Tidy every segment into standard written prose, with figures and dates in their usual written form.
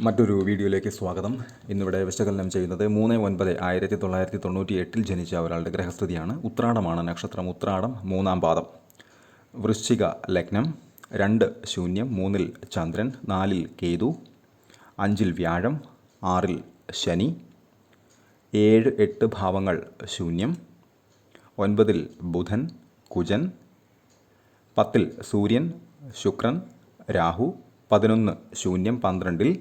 മറ്റൊരു വീഡിയോയിലേക്ക് സ്വാഗതം. ഇന്നിവിടെ വിശകലനം ചെയ്യുന്നത് 3/9/1998 ജനിച്ച ഒരാളുടെ ഗ്രഹസ്ഥിതിയാണ്. ഉത്രാടമാണ് നക്ഷത്രം. ഉത്രാടം 3-ാം പാദം. വൃശ്ചിക ലഗ്നം. 2 ശൂന്യം. 3-ൽ ചന്ദ്രൻ. 4-ൽ കേതു. 5-ൽ വ്യാഴം. 6-ൽ ശനി. 7-8 ഭാവങ്ങൾ ശൂന്യം. 9-ൽ ബുധൻ, കുജൻ. 10-ൽ സൂര്യൻ, ശുക്രൻ, രാഹു. 11 ശൂന്യം. 12-ൽ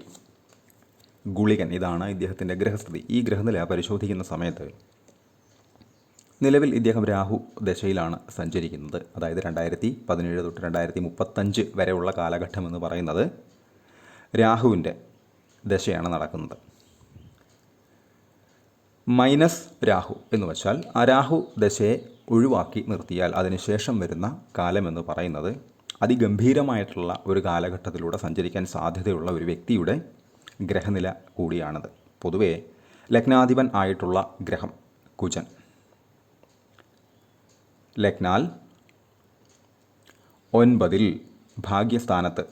ഗുളികൻ. ഇതാണ് ഇദ്ദേഹത്തിൻ്റെ ഗ്രഹസ്ഥിതി. ഈ ഗ്രഹനില പരിശോധിക്കുന്ന സമയത്ത് നിലവിൽ ഇദ്ദേഹം രാഹു ദശയിലാണ് സഞ്ചരിക്കുന്നത്. അതായത് 2017 തൊട്ട് 2035 വരെയുള്ള കാലഘട്ടം എന്ന് പറയുന്നത് രാഹുവിൻ്റെ ദശയാണ് നടക്കുന്നത്. മൈനസ് രാഹു എന്ന് വെച്ചാൽ ആ രാഹു ദശയെ ഒഴിവാക്കി നിർത്തിയാൽ അതിനുശേഷം വരുന്ന കാലമെന്ന് പറയുന്നത് അതിഗംഭീരമായിട്ടുള്ള ഒരു കാലഘട്ടത്തിലൂടെ സഞ്ചരിക്കാൻ സാധ്യതയുള്ള ഒരു വ്യക്തിയുടെ ഗ്രഹനില കൂടിയാണത്. പൊതുവേ ലഗ്നാധിപൻ ആയിട്ടുള്ള ഗ്രഹം കുജൻ ലഗ്നാൽ 9-ൽ ഭാഗ്യസ്ഥാനത്ത്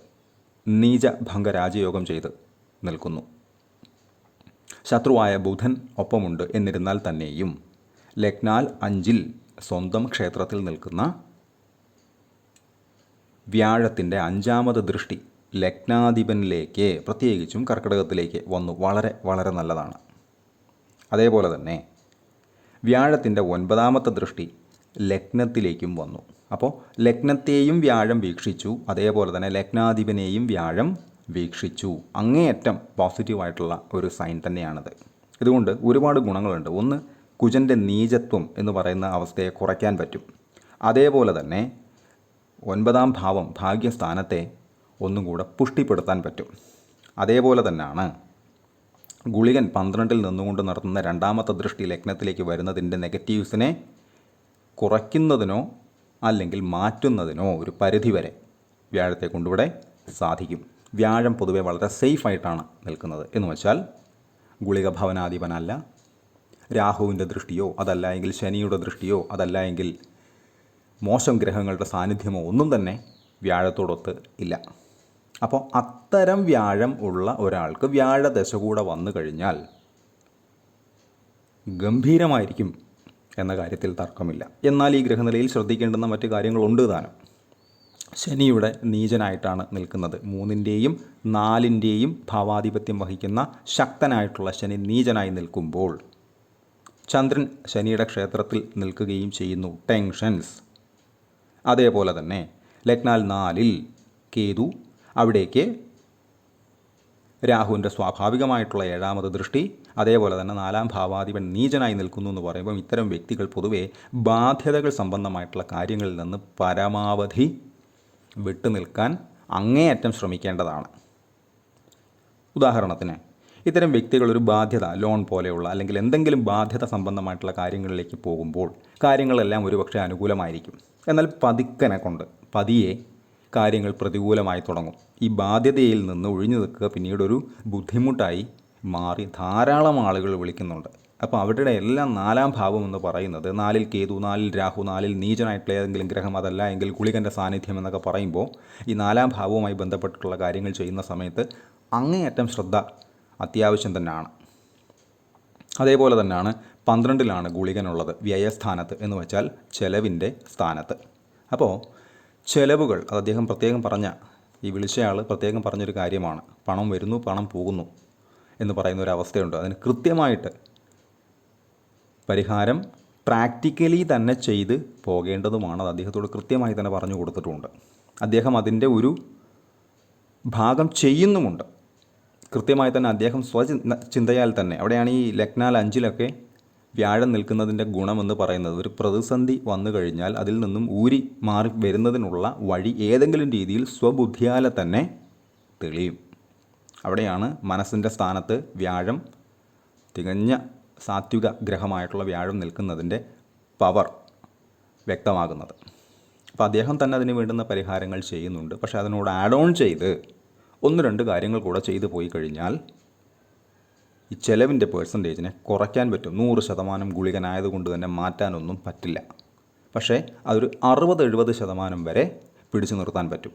നീചഭംഗ രാജയോഗം ചെയ്ത് നിൽക്കുന്നു. ശത്രുവായ ബുധൻ ഒപ്പമുണ്ട്. എന്നിരുന്നാൽ തന്നെയും ലഗ്നാൽ 5-ൽ സ്വന്തം ക്ഷേത്രത്തിൽ നിൽക്കുന്ന വ്യാഴത്തിൻ്റെ 5-ാമത് ദൃഷ്ടി ലഗ്നാധിപനിലേക്ക്, പ്രത്യേകിച്ചും കർക്കിടകത്തിലേക്ക് വന്നു. വളരെ വളരെ നല്ലതാണ്. അതേപോലെ തന്നെ വ്യാഴത്തിൻ്റെ 9-ാമത്തെ ദൃഷ്ടി ലഗ്നത്തിലേക്കും വന്നു. അപ്പോൾ ലഗ്നത്തെയും വ്യാഴം വീക്ഷിച്ചു, അതേപോലെ തന്നെ ലഗ്നാധിപനെയും വ്യാഴം വീക്ഷിച്ചു. അങ്ങേയറ്റം പോസിറ്റീവായിട്ടുള്ള ഒരു സൈൻ തന്നെയാണത്. ഇതുകൊണ്ട് ഒരുപാട് ഗുണങ്ങളുണ്ട്. ഒന്ന്, കുജൻ്റെ നീചത്വം എന്ന് പറയുന്ന അവസ്ഥയെ കുറയ്ക്കാൻ പറ്റും. അതേപോലെ തന്നെ 9-ാം ഭാവം ഭാഗ്യസ്ഥാനത്തെ ഒന്നും കൂടെ പുഷ്ടിപ്പെടുത്താൻ പറ്റും. അതേപോലെ തന്നെയാണ് ഗുളികൻ 12-ൽ നിന്നുകൊണ്ട് നടത്തുന്ന 2-ാമത്തെ ദൃഷ്ടി ലഗ്നത്തിലേക്ക് വരുന്നതിൻ്റെ നെഗറ്റീവ്സിനെ കുറയ്ക്കുന്നതിനോ അല്ലെങ്കിൽ മാറ്റുന്നതിനോ ഒരു പരിധിവരെ വ്യാഴത്തെ കൊണ്ടിവിടെ സാധിക്കും. വ്യാഴം പൊതുവെ വളരെ സേഫായിട്ടാണ് നിൽക്കുന്നത്. എന്ന് വെച്ചാൽ ഗുളിക ഭവനാധിപനല്ല, രാഹുവിൻ്റെ ദൃഷ്ടിയോ അതല്ല എങ്കിൽ ശനിയുടെ ദൃഷ്ടിയോ അതല്ല എങ്കിൽ മോശം ഗ്രഹങ്ങളുടെ സാന്നിധ്യമോ ഒന്നും തന്നെ വ്യാഴത്തോടൊത്ത് ഇല്ല. അപ്പോൾ അത്തരം വ്യാഴം ഉള്ള ഒരാൾക്ക് വ്യാഴദശ കൂടെ വന്നു കഴിഞ്ഞാൽ ഗംഭീരമായിരിക്കും എന്ന കാര്യത്തിൽ തർക്കമില്ല. എന്നാൽ ഈ ഗ്രഹനിലയിൽ ശ്രദ്ധിക്കേണ്ടുന്ന മറ്റു കാര്യങ്ങളുണ്ട് താനും. ശനിയുടെ നീചനായിട്ടാണ് നിൽക്കുന്നത്. 3-ൻ്റെയും 4-ൻ്റെയും ഭാവാധിപത്യം വഹിക്കുന്ന ശക്തനായിട്ടുള്ള ശനി നീചനായി നിൽക്കുമ്പോൾ ചന്ദ്രൻ ശനിയുടെ ക്ഷേത്രത്തിൽ നിൽക്കുകയും ചെയ്യുന്നു. ടെൻഷൻസ്. അതേപോലെ തന്നെ ലഗ്നാൽ 4-ൽ കേതു, അവിടേക്ക് രാഹുവിൻ്റെ സ്വാഭാവികമായിട്ടുള്ള 7-ാമത് ദൃഷ്ടി, അതേപോലെ തന്നെ 4-ാം ഭാവാധിപൻ നീചനായി നിൽക്കുന്നു എന്ന് പറയുമ്പോൾ ഇത്തരം വ്യക്തികൾ പൊതുവെ ബാധ്യതകൾ സംബന്ധമായിട്ടുള്ള കാര്യങ്ങളിൽ നിന്ന് പരമാവധി വിട്ടുനിൽക്കാൻ അങ്ങേയറ്റം ശ്രമിക്കേണ്ടതാണ്. ഉദാഹരണത്തിന് ഇത്തരം വ്യക്തികൾ ഒരു ബാധ്യത, ലോൺ പോലെയുള്ള അല്ലെങ്കിൽ എന്തെങ്കിലും ബാധ്യത സംബന്ധമായിട്ടുള്ള കാര്യങ്ങളിലേക്ക് പോകുമ്പോൾ കാര്യങ്ങളെല്ലാം ഒരുപക്ഷെ അനുകൂലമായിരിക്കും. എന്നാൽ പതിയെ കാര്യങ്ങൾ പ്രതികൂലമായി തുടങ്ങും. ഈ ബാധ്യതയിൽ നിന്ന് ഒഴിഞ്ഞു നിൽക്കുക പിന്നീടൊരു ബുദ്ധിമുട്ടായി മാറി ധാരാളം ആളുകൾ വിളിക്കുന്നുണ്ട്. അപ്പോൾ അവരുടെ എല്ലാം 4-ാം ഭാവം എന്ന് പറയുന്നത് 4-ൽ കേതു, 4-ൽ രാഹു, 4-ൽ നീചനായിട്ടുള്ള ഏതെങ്കിലും ഗ്രഹം, അതല്ല എങ്കിൽ ഗുളികൻ്റെ സാന്നിധ്യം എന്നൊക്കെ പറയുമ്പോൾ ഈ 4-ാം ഭാവവുമായി ബന്ധപ്പെട്ടിട്ടുള്ള കാര്യങ്ങൾ ചെയ്യുന്ന സമയത്ത് അങ്ങേയറ്റം ശ്രദ്ധ അത്യാവശ്യം തന്നെയാണ്. അതേപോലെ തന്നെയാണ് 12-ലാണ് ഗുളികനുള്ളത്, വ്യയസ്ഥാനത്ത് എന്ന് വെച്ചാൽ ചെലവിൻ്റെ സ്ഥാനത്ത്. അപ്പോൾ ചെലവുകൾ അത് അദ്ദേഹം പ്രത്യേകം പറഞ്ഞ, ഈ വിളിച്ചയാൾ പ്രത്യേകം പറഞ്ഞൊരു കാര്യമാണ്. പണം വരുന്നു, പണം പോകുന്നു എന്ന് പറയുന്ന ഒരു അവസ്ഥയുണ്ട്. അതിന് കൃത്യമായിട്ട് പരിഹാരം പ്രാക്ടിക്കലി തന്നെ ചെയ്ത് പോകേണ്ടതുമാണ്. അത് അദ്ദേഹത്തോട് കൃത്യമായി തന്നെ പറഞ്ഞു കൊടുത്തിട്ടുമുണ്ട്. അദ്ദേഹം അതിൻ്റെ ഒരു ഭാഗം ചെയ്യുന്നുമുണ്ട്. കൃത്യമായി തന്നെ അദ്ദേഹം ചിന്തയാൽ തന്നെ. അവിടെയാണ് ഈ ലഗ്നാൽ 5-ലൊക്കെ വ്യാഴം നിൽക്കുന്നതിൻ്റെ ഗുണമെന്ന് പറയുന്നത്, ഒരു പ്രതിസന്ധി വന്നു കഴിഞ്ഞാൽ അതിൽ നിന്നും ഊരി മാറി വരുന്നതിനുള്ള വഴി ഏതെങ്കിലും രീതിയിൽ സ്വബുദ്ധിയാലെ തന്നെ തെളിയും. അവിടെയാണ് മനസ്സിൻ്റെ സ്ഥാനത്ത് വ്യാഴം, തികഞ്ഞ സാത്വിക ഗ്രഹമായിട്ടുള്ള വ്യാഴം നിൽക്കുന്നതിൻ്റെ പവർ വ്യക്തമാകുന്നത്. അപ്പോൾ അദ്ദേഹം തന്നെ അതിന് വേണ്ടുന്ന പരിഹാരങ്ങൾ ചെയ്യുന്നുണ്ട്. പക്ഷേ അതിനോട് ആഡ് ഓൺ ചെയ്ത് 1-2 കാര്യങ്ങൾ കൂടെ ചെയ്തു പോയി കഴിഞ്ഞാൽ ഈ ചെലവിൻ്റെ പേഴ്സൻറ്റേജിനെ കുറയ്ക്കാൻ പറ്റും. 100% ഗുളികനായതുകൊണ്ട് തന്നെ മാറ്റാനൊന്നും പറ്റില്ല. പക്ഷേ അതൊരു 60-70% വരെ പിടിച്ചു നിർത്താൻ പറ്റും.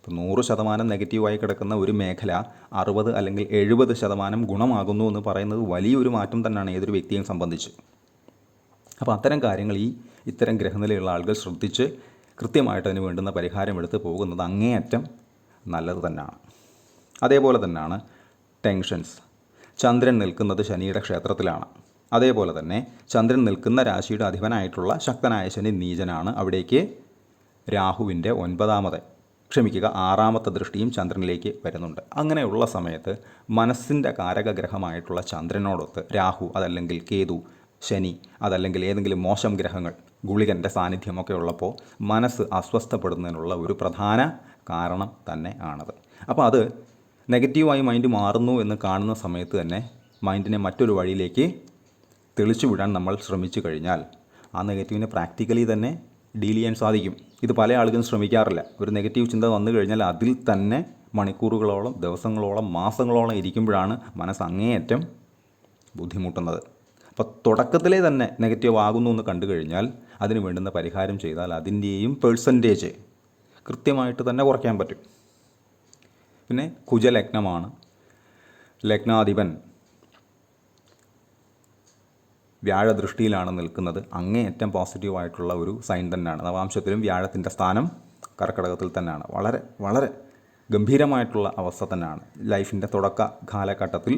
ഇപ്പോൾ 100% നെഗറ്റീവായി കിടക്കുന്ന ഒരു മേഖല 60 അല്ലെങ്കിൽ 70% ഗുണമാകുന്നു എന്ന് പറയുന്നത് വലിയൊരു മാറ്റം തന്നെയാണ് ഏതൊരു വ്യക്തിയെയും സംബന്ധിച്ച്. അപ്പോൾ അത്തരം കാര്യങ്ങൾ ഇത്തരം ഗ്രഹനിലയുള്ള ആളുകൾ ശ്രദ്ധിച്ച് കൃത്യമായിട്ട് അതിന് വേണ്ടുന്ന പരിഹാരം എടുത്ത് പോകുന്നത് അങ്ങേയറ്റം നല്ലത് തന്നെയാണ്. അതേപോലെ തന്നെയാണ് ടെൻഷൻസ്. ചന്ദ്രൻ നിൽക്കുന്നത് ശനിയുടെ ക്ഷേത്രത്തിലാണ്. അതേപോലെ തന്നെ ചന്ദ്രൻ നിൽക്കുന്ന രാശിയുടെ അധിപനായിട്ടുള്ള ശക്തനായ ശനി നീചനാണ്. അവിടേക്ക് രാഹുവിൻ്റെ 6ാമത്തെ ദൃഷ്ടിയും ചന്ദ്രനിലേക്ക് വരുന്നുണ്ട്. അങ്ങനെയുള്ള സമയത്ത് മനസ്സിൻ്റെ കാരകഗ്രഹമായിട്ടുള്ള ചന്ദ്രനോടൊത്ത് രാഹു, അതല്ലെങ്കിൽ കേതു, ശനി, അതല്ലെങ്കിൽ ഏതെങ്കിലും മോശം ഗ്രഹങ്ങൾ, ഗുളികൻ്റെ സാന്നിധ്യമൊക്കെ ഉള്ളപ്പോൾ മനസ്സ് അസ്വസ്ഥപ്പെടുന്നതിനുള്ള ഒരു പ്രധാന കാരണം തന്നെ ആണത്. അപ്പോൾ അത് നെഗറ്റീവായി മൈൻഡ് മാറുന്നു എന്ന് കാണുന്ന സമയത്ത് തന്നെ മൈൻഡിനെ മറ്റൊരു വഴിയിലേക്ക് തെളിച്ചു വിടാൻ നമ്മൾ ശ്രമിച്ചു കഴിഞ്ഞാൽ ആ നെഗറ്റീവിനെ പ്രാക്ടിക്കലി തന്നെ ഡീൽ ചെയ്യാൻ സാധിക്കും. ഇത് പല ആളുകളും ശ്രമിക്കാറില്ല. ഒരു നെഗറ്റീവ് ചിന്ത വന്നു കഴിഞ്ഞാൽ അതിൽ തന്നെ മണിക്കൂറുകളോളം, ദിവസങ്ങളോളം, മാസങ്ങളോളം ഇരിക്കുമ്പോഴാണ് മനസ്സ് അങ്ങേയറ്റം ബുദ്ധിമുട്ടുന്നത്. അപ്പോൾ തുടക്കത്തിലേ തന്നെ നെഗറ്റീവ് ആകുന്നു എന്ന് കണ്ടു കഴിഞ്ഞാൽ അതിന് വേണ്ടുന്ന പരിഹാരം ചെയ്താൽ അതിൻ്റെയും പെർസെൻറ്റേജ് കൃത്യമായിട്ട് തന്നെ കുറയ്ക്കാൻ പറ്റും. പിന്നെ കുജലഗ്നമാണ്. ലഗ്നാധിപൻ വ്യാഴദൃഷ്ടിയിലാണ് നിൽക്കുന്നത്. അങ്ങേയറ്റം പോസിറ്റീവായിട്ടുള്ള ഒരു സൈൻ തന്നെയാണ്. നവാംശത്തിലും വ്യാഴത്തിൻ്റെ സ്ഥാനം കർക്കിടകത്തിൽ തന്നെയാണ്. വളരെ വളരെ ഗംഭീരമായിട്ടുള്ള അവസ്ഥ തന്നെയാണ്. ലൈഫിൻ്റെ തുടക്ക കാലഘട്ടത്തിൽ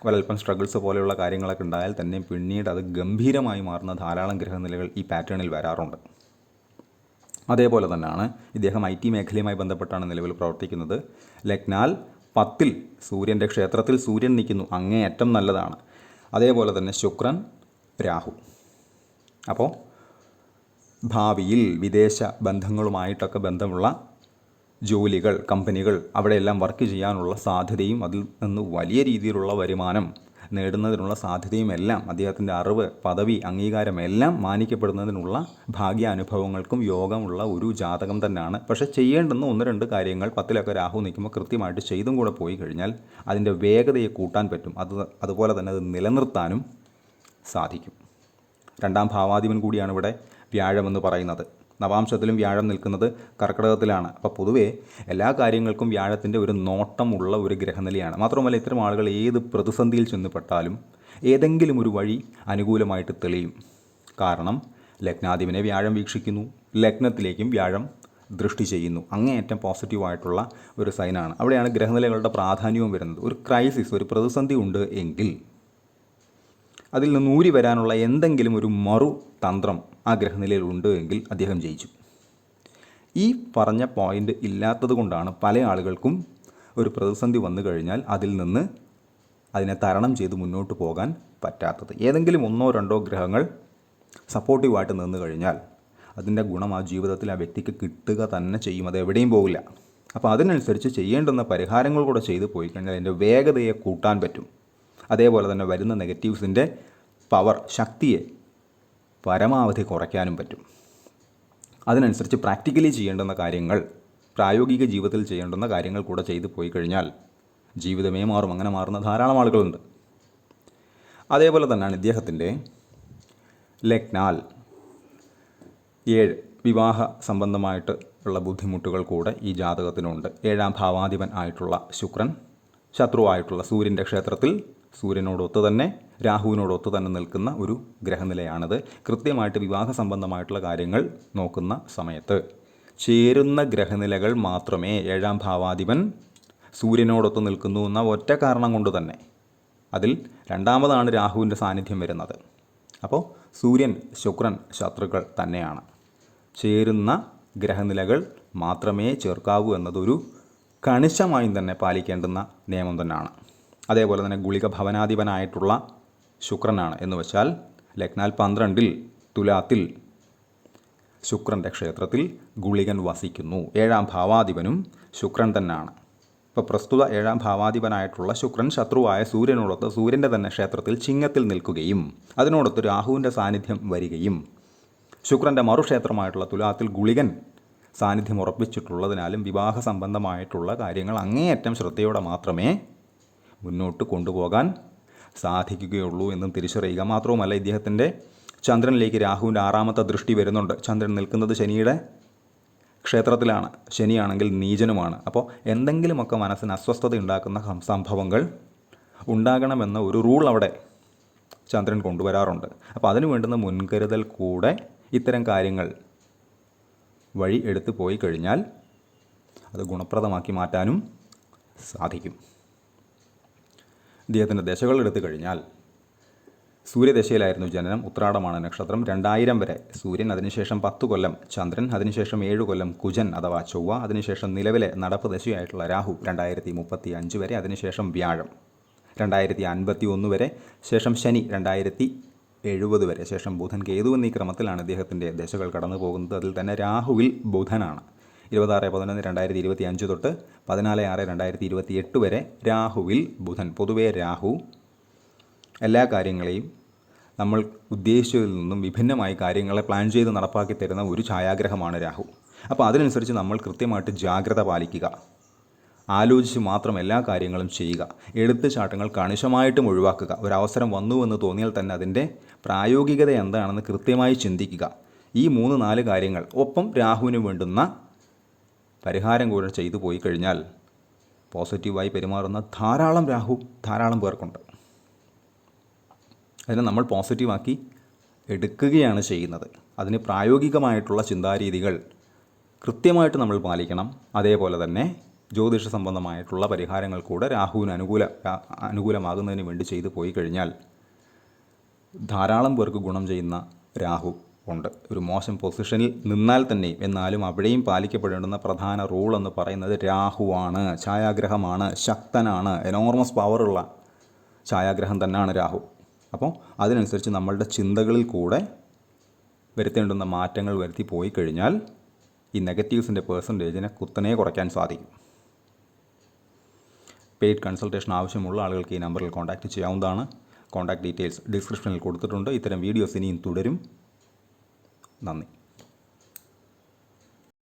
ഒരൽപ്പം സ്ട്രഗിൾസ് പോലെയുള്ള കാര്യങ്ങളൊക്കെ ഉണ്ടായാൽ തന്നെ പിന്നീട് അത് ഗംഭീരമായി മാറുന്ന ധാരാളം ഗ്രഹനിലകൾ ഈ പാറ്റേണിൽ വരാറുണ്ട്. അതേപോലെ തന്നെയാണ് ഇദ്ദേഹം IT മേഖലയുമായി ബന്ധപ്പെട്ടാണ് നിലവിൽ പ്രവർത്തിക്കുന്നത്. ലഗ്നാൽ 10 സൂര്യൻ്റെ ക്ഷേത്രത്തിൽ സൂര്യൻ നിൽക്കുന്നു. അങ്ങേയറ്റം നല്ലതാണ്. അതേപോലെ തന്നെ ശുക്രൻ, രാഹു. അപ്പോൾ ഭാവിയിൽ വിദേശ ബന്ധങ്ങളുമായിട്ടൊക്കെ ബന്ധമുള്ള ജോലികൾ, കമ്പനികൾ, അവിടെയെല്ലാം വർക്ക് ചെയ്യാനുള്ള സാധ്യതയും അതിൽ നിന്ന് വലിയ രീതിയിലുള്ള വരുമാനം നേടുന്നതിനുള്ള സാധ്യതയും എല്ലാം, അദ്ദേഹത്തിൻ്റെ അറിവ്, പദവി, അംഗീകാരം എല്ലാം മാനിക്കപ്പെടുന്നതിനുള്ള ഭാഗ്യാനുഭവങ്ങൾക്കും യോഗമുള്ള ഒരു ജാതകം തന്നെയാണ്. പക്ഷേ ചെയ്യേണ്ടുന്ന 1-2 കാര്യങ്ങൾ 10 രാഹു നിൽക്കുമ്പോൾ കൃത്യമായിട്ട് ചെയ്തും കൂടെ പോയി കഴിഞ്ഞാൽ അതിൻ്റെ വേഗതയെ കൂട്ടാൻ പറ്റും. അതുപോലെ തന്നെ അത് നിലനിർത്താനും സാധിക്കും. 2ാം ഭാവാധിപൻ കൂടിയാണ് ഇവിടെ വ്യാഴമെന്ന് പറയുന്നത്. നവാംശത്തിലും വ്യാഴം നിൽക്കുന്നത് കർക്കിടകത്തിലാണ്. അപ്പോൾ പൊതുവേ എല്ലാ കാര്യങ്ങൾക്കും വ്യാഴത്തിൻ്റെ ഒരു നോട്ടമുള്ള ഒരു ഗ്രഹനിലയാണ്. മാത്രമല്ല ഇത്തരം ആളുകൾ ഏത് പ്രതിസന്ധിയിൽ ചെന്നപ്പെട്ടാലും ഏതെങ്കിലും ഒരു വഴി അനുകൂലമായിട്ട് തെളിയും. കാരണം ലഗ്നാധിപനെ വ്യാഴം വീക്ഷിക്കുന്നു, ലഗ്നത്തിലേക്കും വ്യാഴം ദൃഷ്ടി ചെയ്യുന്നു. അങ്ങേയറ്റം പോസിറ്റീവായിട്ടുള്ള ഒരു സൈനാണ്. അവിടെയാണ് ഗ്രഹനിലകളുടെ പ്രാധാന്യവും വരുന്നത്. ഒരു ക്രൈസിസ്, ഒരു പ്രതിസന്ധി ഉണ്ട് എങ്കിൽ അതിൽ നിന്ന് ഊരി വരാനുള്ള എന്തെങ്കിലും ഒരു മറു തന്ത്രം ആ ഗ്രഹനിലയിൽ ഉണ്ട് എങ്കിൽ അദ്ദേഹം ജയിച്ചു. ഈ പറഞ്ഞ പോയിൻ്റ് ഇല്ലാത്തത് കൊണ്ടാണ് പല ആളുകൾക്കും ഒരു പ്രതിസന്ധി വന്നു കഴിഞ്ഞാൽ അതിൽ നിന്ന് അതിനെ തരണം ചെയ്ത് മുന്നോട്ട് പോകാൻ പറ്റാത്തത്. ഏതെങ്കിലും 1-2 ഗ്രഹങ്ങൾ സപ്പോർട്ടീവായിട്ട് നിന്ന് കഴിഞ്ഞാൽ അതിൻ്റെ ഗുണം ആ ജീവിതത്തിൽ ആ വ്യക്തിക്ക് കിട്ടുക തന്നെ ചെയ്യും. അത് എവിടെയും പോകില്ല. അപ്പോൾ അതിനനുസരിച്ച് ചെയ്യേണ്ടുന്ന പരിഹാരങ്ങൾ കൂടെ ചെയ്തു പോയി കഴിഞ്ഞാൽ അതിൻ്റെ വേഗതയെ കൂട്ടാൻ പറ്റും. അതേപോലെ തന്നെ വരുന്ന നെഗറ്റീവ്സിൻ്റെ പവർ, ശക്തിയെ പരമാവധി കുറയ്ക്കാനും പറ്റും. അതിനനുസരിച്ച് പ്രാക്ടിക്കലി ചെയ്യേണ്ടുന്ന കാര്യങ്ങൾ, പ്രായോഗിക ജീവിതത്തിൽ ചെയ്യേണ്ടുന്ന കാര്യങ്ങൾ കൂടെ ചെയ്തു പോയി കഴിഞ്ഞാൽ ജീവിതമേ മാറും. അങ്ങനെ മാറുന്ന ധാരാളം ആളുകളുണ്ട്. അതേപോലെ തന്നെയാണ് ഇദ്ദേഹത്തിൻ്റെ ലഗ്നാൽ 7 വിവാഹ സംബന്ധമായിട്ട് ഉള്ള ബുദ്ധിമുട്ടുകൾ കൂടെ ഈ ജാതകത്തിനുണ്ട്. 7ാം ഭാവാധിപൻ ആയിട്ടുള്ള ശുക്രൻ ശത്രുവായിട്ടുള്ള സൂര്യൻ്റെ ക്ഷേത്രത്തിൽ സൂര്യനോടൊത്ത് തന്നെ രാഹുവിനോടൊത്ത് തന്നെ നിൽക്കുന്ന ഒരു ഗ്രഹനിലയാണിത്. കൃത്യമായിട്ട് വിവാഹ സംബന്ധമായിട്ടുള്ള കാര്യങ്ങൾ നോക്കുന്ന സമയത്ത് ചേരുന്ന ഗ്രഹനിലകൾ മാത്രമേ 7ാം ഭാവാധിപൻ സൂര്യനോടൊത്ത് നിൽക്കുന്നു എന്ന ഒറ്റ കാരണം കൊണ്ട് തന്നെ അതിൽ 2ാമതാണ് രാഹുവിൻ്റെ സാന്നിധ്യം വരുന്നത്. അപ്പോൾ സൂര്യൻ, ശുക്രൻ ശത്രുക്കൾ തന്നെയാണ്. ചേരുന്ന ഗ്രഹനിലകൾ മാത്രമേ ചേർക്കാവൂ എന്നതൊരു കണിശമായും തന്നെ പാലിക്കേണ്ടുന്ന നിയമം തന്നെയാണ്. അതേപോലെ തന്നെ ഗുളിക ഭവനാധിപനായിട്ടുള്ള ശുക്രനാണ് എന്ന് വെച്ചാൽ ലഗ്നാൽ 12 തുലാത്തിൽ ശുക്രൻ്റെ ക്ഷേത്രത്തിൽ ഗുളികൻ വസിക്കുന്നു. 7ാം ഭാവാധിപനും ശുക്രൻ തന്നെയാണ്. ഇപ്പോൾ പ്രസ്തുത 7ാം ഭാവാധിപനായിട്ടുള്ള ശുക്രൻ ശത്രുവായ സൂര്യനോടൊത്ത് സൂര്യൻ്റെ തന്നെ ക്ഷേത്രത്തിൽ ചിങ്ങത്തിൽ നിൽക്കുകയും അതിനോടൊത്ത് രാഹുവിൻ്റെ സാന്നിധ്യം വരികയും ശുക്രൻ്റെ മറുക്ഷേത്രമായിട്ടുള്ള തുലാത്തിൽ ഗുളികൻ സാന്നിധ്യം ഉറപ്പിച്ചിട്ടുള്ളതിനാലും വിവാഹ സംബന്ധമായിട്ടുള്ള കാര്യങ്ങൾ അങ്ങേയറ്റം ശ്രദ്ധയോടെ മാത്രമേ മുന്നോട്ട് കൊണ്ടുപോകാൻ സാധിക്കുകയുള്ളൂ എന്നും തിരിച്ചറിയുക. മാത്രവുമല്ല ഇദ്ദേഹത്തിൻ്റെ ചന്ദ്രനിലേക്ക് രാഹുവിൻ്റെ 6ാമത്തെ ദൃഷ്ടി വരുന്നുണ്ട്. ചന്ദ്രൻ നിൽക്കുന്നത് ശനിയുടെ ക്ഷേത്രത്തിലാണ്, ശനിയാണെങ്കിൽ നീചനുമാണ്. അപ്പോൾ എന്തെങ്കിലുമൊക്കെ മനസ്സിന് അസ്വസ്ഥത ഉണ്ടാക്കുന്ന സംഭവങ്ങൾ ഉണ്ടാകണമെന്ന ഒരു റൂൾ അവിടെ ചന്ദ്രൻ കൊണ്ടുവരാറുണ്ട്. അപ്പോൾ അതിന് വേണ്ടുന്ന മുൻകരുതൽ കൂടെ ഇത്തരം കാര്യങ്ങൾ വഴി എടുത്തു പോയി കഴിഞ്ഞാൽ അത് ഗുണപ്രദമാക്കി മാറ്റാനും സാധിക്കും. ഇദ്ദേഹത്തിൻ്റെ ദശകൾ എടുത്തു കഴിഞ്ഞാൽ സൂര്യദശയിലായിരുന്നു ജനനം, ഉത്രാടമാണ് നക്ഷത്രം, 2000 വരെ സൂര്യൻ, അതിനുശേഷം 10 കൊല്ലം ചന്ദ്രൻ, അതിനുശേഷം 7 കൊല്ലം കുജൻ അഥവാ ചൊവ്വ, അതിനുശേഷം നിലവിലെ നടപ്പ് ദശയായിട്ടുള്ള രാഹു 2035 വരെ, അതിനുശേഷം വ്യാഴം 2051 വരെ, ശേഷം ശനി 2070 വരെ, ശേഷം ബുധൻ, കേതു എന്നീ ക്രമത്തിലാണ് ഇദ്ദേഹത്തിൻ്റെ ദശകൾ കടന്നു പോകുന്നത്. അതിൽ തന്നെ രാഹുവിൽ ബുധനാണ് 26/11/2025 തൊട്ട് 14/6/2028 വരെ രാഹുവിൽ ബുധൻ. പൊതുവേ രാഹു എല്ലാ കാര്യങ്ങളെയും നമ്മൾ ഉദ്ദേശിച്ചതിൽ നിന്നും വിഭിന്നമായി കാര്യങ്ങളെ പ്ലാൻ ചെയ്ത് നടപ്പാക്കി തരുന്ന ഒരു ഛായാഗ്രഹമാണ് രാഹു. അപ്പോൾ അതിനനുസരിച്ച് നമ്മൾ കൃത്യമായിട്ട് ജാഗ്രത പാലിക്കുക, ആലോചിച്ച് മാത്രം എല്ലാ കാര്യങ്ങളും ചെയ്യുക, എടുത്തുചാട്ടങ്ങൾ കണിശമായിട്ടും ഒഴിവാക്കുക. ഒരവസരം വന്നുവെന്ന് തോന്നിയാൽ തന്നെ അതിൻ്റെ പ്രായോഗികത എന്താണെന്ന് കൃത്യമായി ചിന്തിക്കുക. ഈ 3-4 കാര്യങ്ങൾ ഒപ്പം രാഹുവിന് വേണ്ടുന്ന പരിഹാരം കൂടെ ചെയ്തു പോയി കഴിഞ്ഞാൽ പോസിറ്റീവായി പെരുമാറുന്ന ധാരാളം പേർക്കുണ്ട്. അതിനെ നമ്മൾ പോസിറ്റീവാക്കി എടുക്കുകയാണ് ചെയ്യുന്നത്. അതിന് പ്രായോഗികമായിട്ടുള്ള ചിന്താരീതികൾ കൃത്യമായിട്ട് നമ്മൾ പാലിക്കണം. അതേപോലെ തന്നെ ജ്യോതിഷ സംബന്ധമായിട്ടുള്ള പരിഹാരങ്ങൾ കൂടെ രാഹുവിന് അനുകൂലമാകുന്നതിന് വേണ്ടി ചെയ്തു പോയി കഴിഞ്ഞാൽ ധാരാളം പേർക്ക് ഗുണം ചെയ്യുന്ന രാഹു ഉണ്ട്. ഒരു മോശം പൊസിഷനിൽ നിന്നാൽ തന്നെയും എന്നാലും അവിടെയും പാലിക്കപ്പെടേണ്ടുന്ന പ്രധാന റൂൾ എന്ന് പറയുന്നത് രാഹുവാണ്. ഛായാഗ്രഹമാണ്, ശക്തനാണ്, എനോർമസ് പവറുള്ള ഛായാഗ്രഹം തന്നെയാണ് രാഹു. അപ്പോൾ അതിനനുസരിച്ച് നമ്മളുടെ ചിന്തകളിൽ കൂടെ വരുത്തേണ്ടുന്ന മാറ്റങ്ങൾ വരുത്തി പോയി കഴിഞ്ഞാൽ ഈ നെഗറ്റീവ്സിൻ്റെ പെർസെൻറ്റേജിനെ കുത്തനെ കുറയ്ക്കാൻ സാധിക്കും. പെയ്ഡ് കൺസൾട്ടേഷൻ ആവശ്യമുള്ള ആളുകൾക്ക് ഈ നമ്പറിൽ കോൺടാക്റ്റ് ചെയ്യാവുന്നതാണ്. കോൺടാക്റ്റ് ഡീറ്റെയിൽസ് ഡിസ്ക്രിപ്ഷനിൽ കൊടുത്തിട്ടുണ്ട്. ഇത്തരം വീഡിയോസ് ഇനിയും തുടരും. നന്ദി.